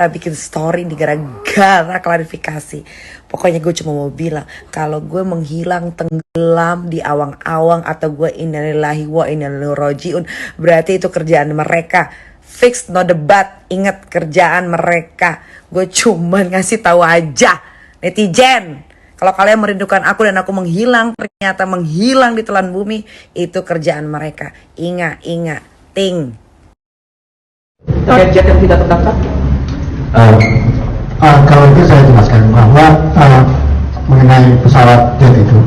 bikin story di gara-gara klarifikasi. Pokoknya gue cuma mau bilang kalau gue menghilang tenggelam di awang-awang atau gue innalillahi wa inna ilaihi rajiun, berarti itu kerjaan mereka. Fix, no debat. Ingat, kerjaan mereka. Gue cuman ngasih tahu aja netizen, kalau kalian merindukan aku dan aku menghilang, ternyata menghilang di telan bumi, itu kerjaan mereka. Ingat, ting. Target yang tidak terdaftar? Kalau itu saya jelaskan bahwa mengenai pesawat jet itu,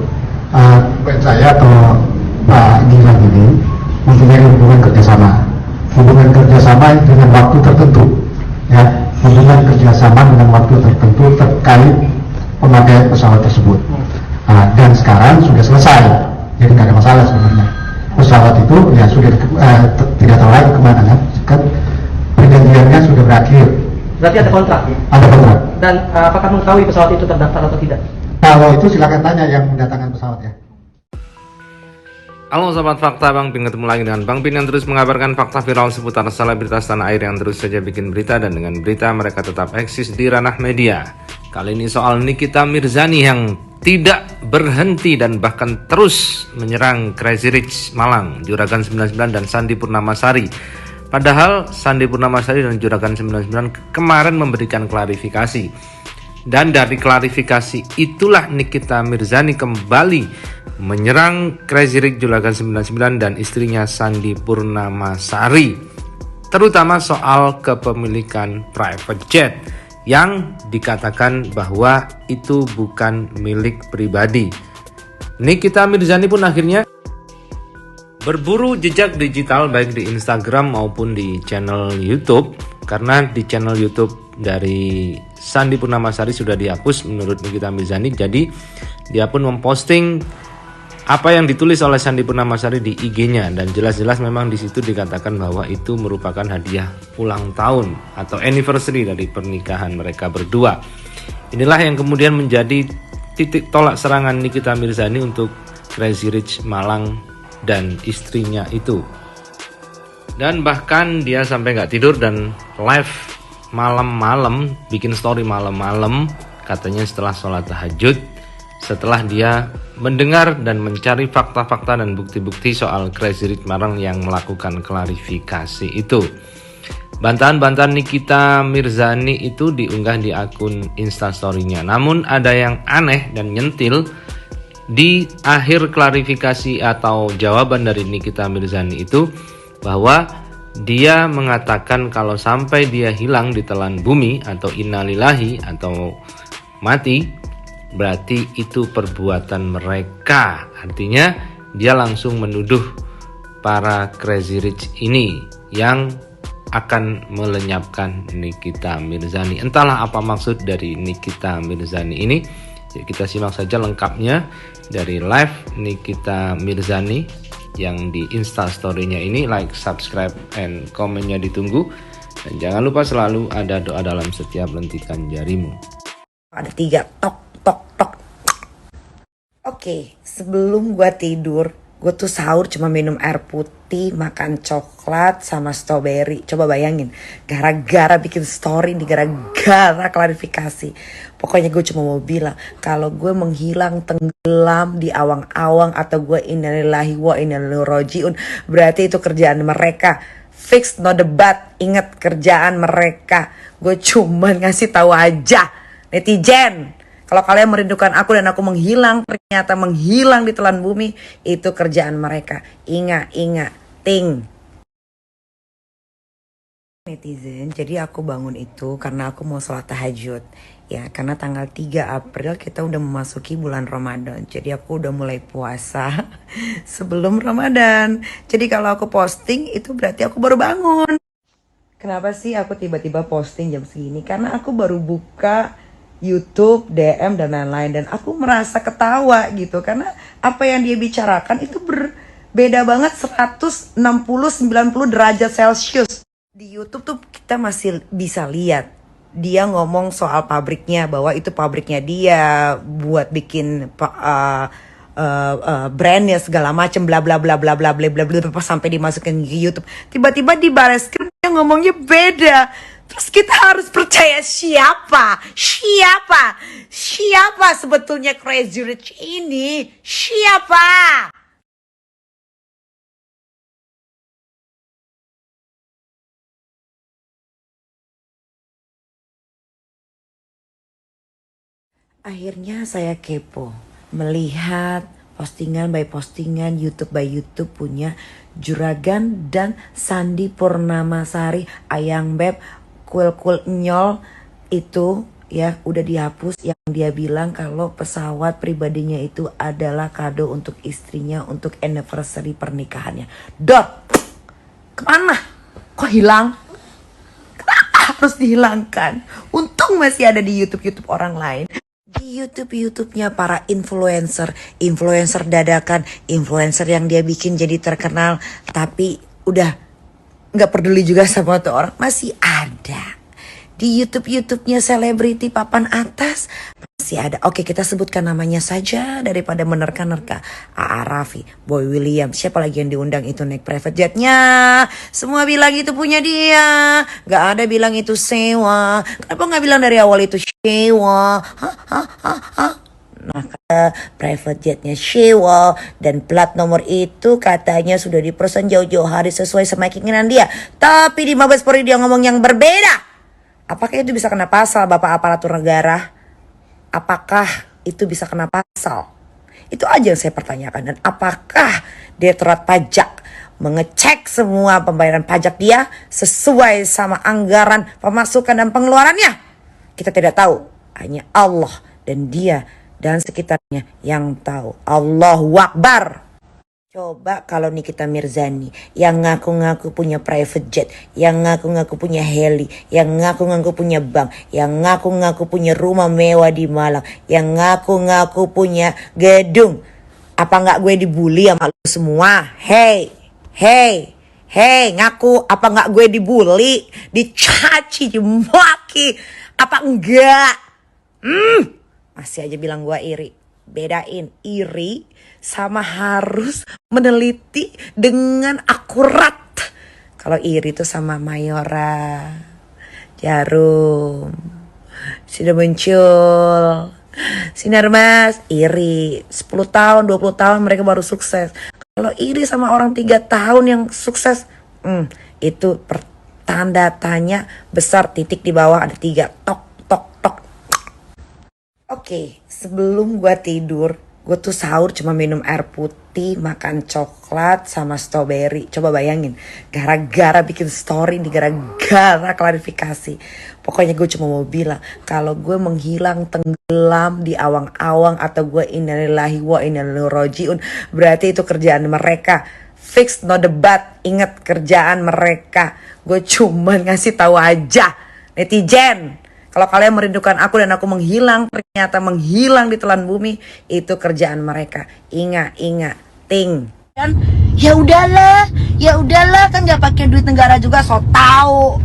saya atau Pak Gilang ini mempunyai hubungan kerjasama dengan waktu tertentu, ya, hubungan kerjasama dengan waktu tertentu terkait pemakaian pesawat tersebut. Dan sekarang sudah selesai, jadi nggak ada masalah sebenarnya. Pesawat itu ya sudah tidak tahu lagi kemana kan, perjanjiannya sudah berakhir. Berarti ada kontrak? Ada kontrak. Dan apakah mengetahui pesawat itu terdaftar atau tidak? Kalau itu silakan tanya yang mendatangkan pesawat ya. Halo Sobat Fakta, Bang Pin ketemu lagi dengan Bang Pin yang terus mengabarkan fakta viral seputar selebritas tanah air yang terus saja bikin berita, dan dengan berita mereka tetap eksis di ranah media. Kali ini soal Nikita Mirzani yang tidak berhenti dan bahkan terus menyerang Crazy Rich Malang, Juragan 99 dan Sandi Purnamasari. Padahal Sandi Purnamasari dan Juragan 99 kemarin memberikan klarifikasi. Dan dari klarifikasi itulah Nikita Mirzani kembali menyerang Crazy Rich Juragan 99 dan istrinya Sandi Purnamasari, terutama soal kepemilikan private jet yang dikatakan bahwa itu bukan milik pribadi. Nikita Mirzani pun akhirnya berburu jejak digital baik di Instagram maupun di channel YouTube, karena di channel YouTube dari Sandi Purnamasari sudah dihapus menurut Nikita Mirzani. Jadi dia pun memposting apa yang ditulis oleh Sandi Purnamasari di IG-nya, dan jelas-jelas memang di situ dikatakan bahwa itu merupakan hadiah ulang tahun atau anniversary dari pernikahan mereka berdua. Inilah yang kemudian menjadi titik tolak serangan Nikita Mirzani untuk Crazy Rich Malang dan istrinya itu. Dan bahkan dia sampai nggak tidur dan live malam-malam, bikin story malam-malam, katanya setelah sholat tahajud, setelah dia mendengar dan mencari fakta-fakta dan bukti-bukti soal Crazy Rich Malang yang melakukan klarifikasi itu. Bantahan-bantahan Nikita Mirzani itu diunggah di akun Instastory-nya. Namun ada yang aneh dan nyentil di akhir klarifikasi atau jawaban dari Nikita Mirzani itu, bahwa dia mengatakan kalau sampai dia hilang di telan bumi atau innalillahi atau mati, berarti itu perbuatan mereka. Artinya dia langsung menuduh para Crazy Rich ini yang akan melenyapkan Nikita Mirzani. Entahlah apa maksud dari Nikita Mirzani ini. Jadi kita simak saja lengkapnya dari live Nikita Mirzani yang di Instastory-nya ini. Like, subscribe, and komennya ditunggu. Dan jangan lupa selalu ada doa dalam setiap lentikan jarimu. Ada 3 tok. Oke, sebelum gue tidur, gue tuh sahur cuma minum air putih, makan coklat sama strawberry. Coba bayangin, gara-gara bikin story di gara-gara klarifikasi. Pokoknya gue cuma mau bilang kalau gue menghilang tenggelam di awang-awang atau gue innalillahi wa inna ilaihi rajiun, berarti itu kerjaan mereka. Fix, no debat. Ingat, kerjaan mereka. Gue cuman ngasih tahu aja netizen, kalau kalian merindukan aku dan aku menghilang, ternyata menghilang di telan bumi, itu kerjaan mereka. Ingat, ting. Netizen, jadi aku bangun itu karena aku mau sholat tahajud. Ya, karena tanggal 3 April kita udah memasuki bulan Ramadan. Jadi aku udah mulai puasa sebelum Ramadan. Jadi kalau aku posting itu berarti aku baru bangun. Kenapa sih aku tiba-tiba posting jam segini? Karena aku baru buka YouTube, DM, dan lain-lain. Dan aku merasa ketawa gitu. Karena apa yang dia bicarakan itu berbeda banget 160-90 derajat Celcius. Di YouTube tuh kita masih bisa lihat. Dia ngomong soal pabriknya, bahwa itu pabriknya dia buat bikin brandnya segala macem, bla bla bla bla bla bla bla bla, sampai dimasukin ke YouTube. Tiba-tiba di baris skrip dia ngomongnya beda. Terus kita harus percaya siapa? Siapa sebetulnya Crazy Rich ini? Siapa? Akhirnya saya kepo, melihat postingan by postingan, YouTube by YouTube punya Juragan dan Sandi Purnamasari, Ayang Beb, Kuil Nyol itu ya udah dihapus, yang dia bilang kalau pesawat pribadinya itu adalah kado untuk istrinya untuk anniversary pernikahannya. Kemana? Kok hilang? Harus dihilangkan. Untung masih ada di YouTube orang lain. Di YouTube-nya para influencer dadakan, influencer yang dia bikin jadi terkenal, tapi udah nggak peduli juga sama tuh orang, masih ada. Di YouTube-nya selebriti papan atas masih ada. Oke, kita sebutkan namanya saja daripada menerka-nerka. A.A. Raffi, Boy William, siapa lagi yang diundang itu naik private jetnya? Semua bilang itu punya dia. Gak ada bilang itu sewa. Kenapa gak bilang dari awal itu sewa? Nah, private jetnya sewa dan plat nomor itu katanya sudah dipesan jauh-jauh hari sesuai sama keinginan dia. Tapi di Mabes Polri dia ngomong yang berbeda. Apakah itu bisa kena pasal Bapak Aparatur Negara? Apakah itu bisa kena pasal? Itu aja yang saya pertanyakan. Dan apakah Direktorat Pajak mengecek semua pembayaran pajak dia sesuai sama anggaran pemasukan dan pengeluarannya? Kita tidak tahu. Hanya Allah dan dia dan sekitarnya yang tahu. Allahu Akbar. Coba kalau Nikita Mirzani yang ngaku-ngaku punya private jet, yang ngaku-ngaku punya heli, yang ngaku-ngaku punya bank, yang ngaku-ngaku punya rumah mewah di Malang, yang ngaku-ngaku punya gedung. Apa nggak gue dibully sama lu semua? Hey, ngaku apa nggak gue dibully, dicaci, dimaki? Apa enggak? Masih aja bilang gue iri. Bedain iri sama harus meneliti dengan akurat. Kalau iri itu sama Mayora, Jarum, sudah muncul Sinar Mas, iri 10 tahun 20 tahun mereka baru sukses. Kalau iri sama orang 3 tahun yang sukses, itu tanda tanya besar, titik di bawah ada 3. Tok. Oke, sebelum gue tidur, gue tuh sahur cuma minum air putih, makan coklat sama strawberry. Coba bayangin, gara-gara bikin story nih, gara-gara klarifikasi. Pokoknya gue cuma mau bilang, kalau gue menghilang tenggelam di awang-awang atau gue innalillahi wa inna ilaihi rajiun, berarti itu kerjaan mereka. Fix, no debat, ingat kerjaan mereka. Gue cuma ngasih tahu aja, netizen. Kalau kalian merindukan aku dan aku menghilang, ternyata menghilang di telan bumi, itu kerjaan mereka. Ingat, ting. Dan ya udahlah kan nggak pakai duit negara juga, so tahu.